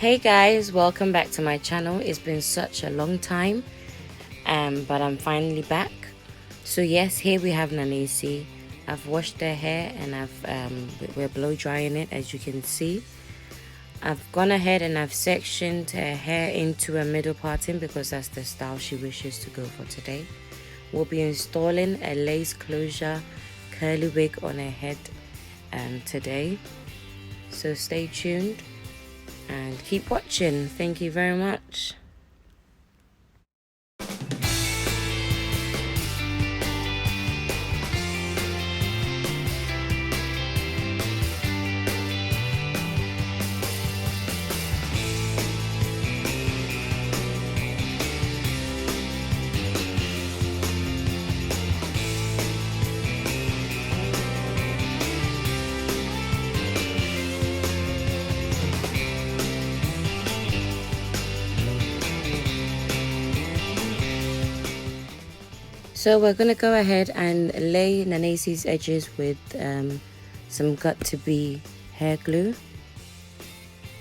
Hey guys, welcome back to my channel. It's been such a long time, but I'm finally back. So yes, here we have Nanesi. I've washed her hair and we're blow drying it, as you can see. I've gone ahead and I've sectioned her hair into a middle parting because that's the style she wishes to go for today. We'll be installing a lace closure curly wig on her head today. So stay tuned and keep watching. Thank you very much. So we're going to go ahead and lay Nanesi's edges with some got-to-be hair glue.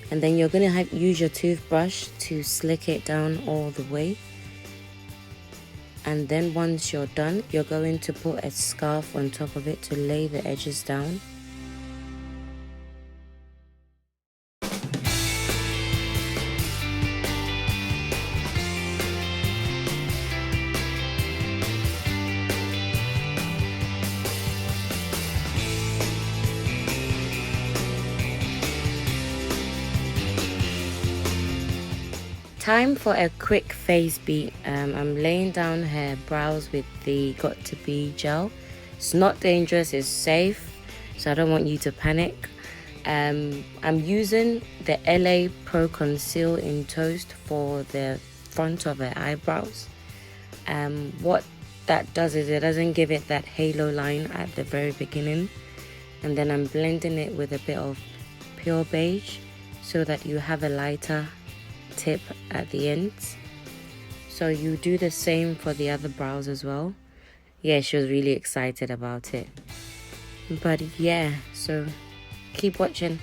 And then you're going to use your toothbrush to slick it down all the way. And then once you're done, you're going to put a scarf on top of it to lay the edges down. Time for a quick face beat. I'm laying down her brows with the got-to-be gel. It's not dangerous, it's safe, so I don't want you to panic. I'm using the LA Pro Conceal in Toast for the front of her eyebrows. What that does is it doesn't give it that halo line at the very beginning. And then I'm blending it with a bit of pure beige so that you have a lighter tip at the ends. So you do the same for the other brows as well. Yeah, she was really excited about it. But yeah, so keep watching.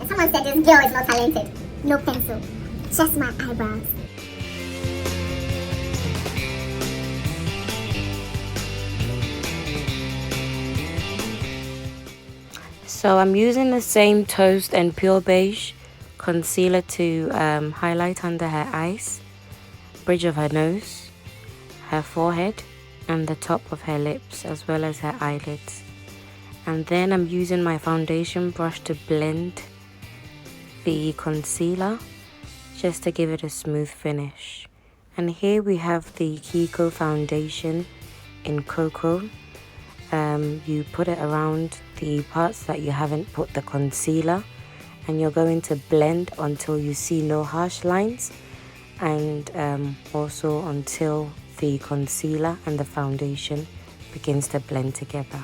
Someone said this girl is not talented. No pencil, just my eyebrows. So I'm using the same Toast and Pure Beige concealer to highlight under her eyes, bridge of her nose, her forehead, and the top of her lips, as well as her eyelids. And then I'm using my foundation brush to blend the concealer just to give it a smooth finish. And here we have the Kiko foundation in Cocoa. You put it around the parts that you haven't put the concealer, and you're going to blend until you see no harsh lines, and also until the concealer and the foundation begins to blend together.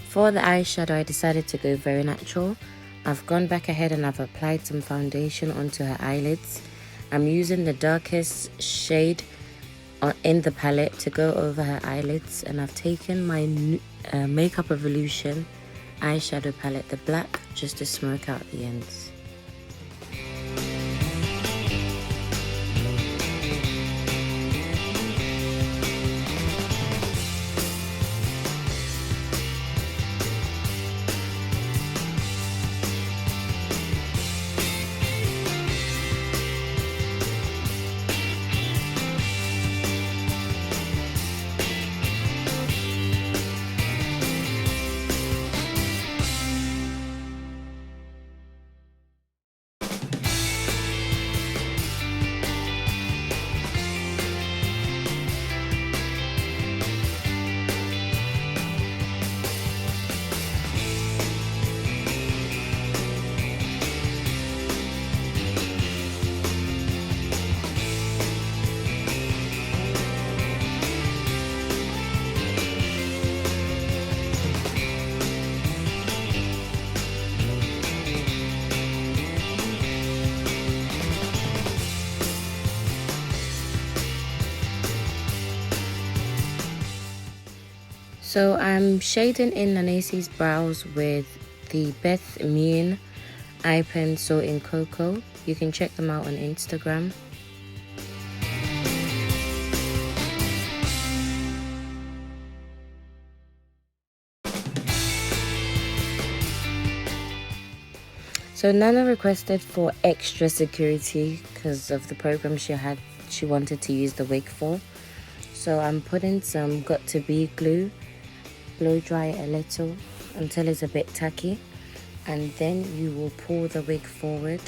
For the eyeshadow, I decided to go very natural. I've gone back ahead and I've applied some foundation onto her eyelids. I'm using the darkest shade in the palette to go over her eyelids, and I've taken my Makeup Revolution eyeshadow palette, the black, just to smoke out the ends. So I'm shading in Nanesi's brows with the Beth Mean eye pencil in Cocoa. You can check them out on Instagram. So Nana requested for extra security because of the program she wanted to use the wig for. So I'm putting some got to be glue, blow dry a little until it's a bit tacky, and then you will pull the wig forward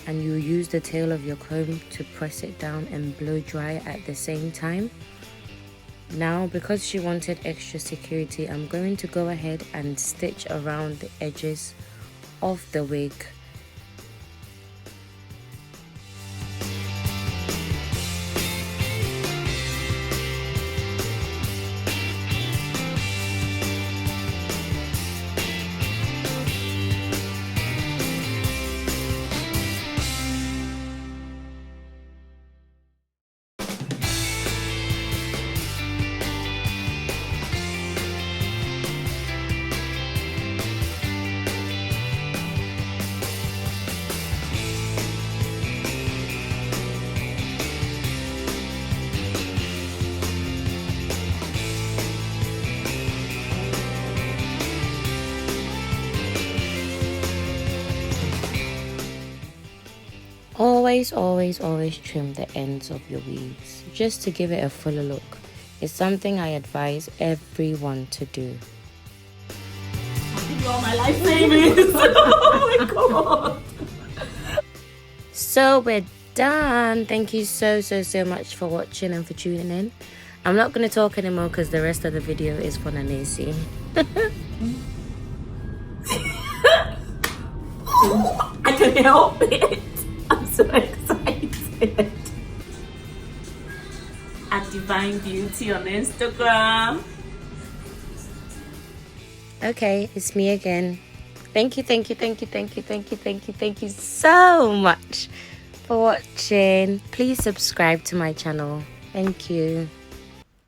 and you use the tail of your comb to press it down and blow dry at the same time. Now, because she wanted extra security, I'm going to go ahead and stitch around the edges of the wig. Always trim the ends of your weaves just to give it a fuller look. It's something I advise everyone to do. I'll give you all my life savings. Oh my god. So we're done. Thank you so much for watching and for tuning in. I'm not going to talk anymore because the rest of the video is for Nanesi. I can help it. I'm so excited. At Divine Beauty on Instagram. Okay, it's me again. Thank you so much for watching. Please subscribe to my channel. Thank you.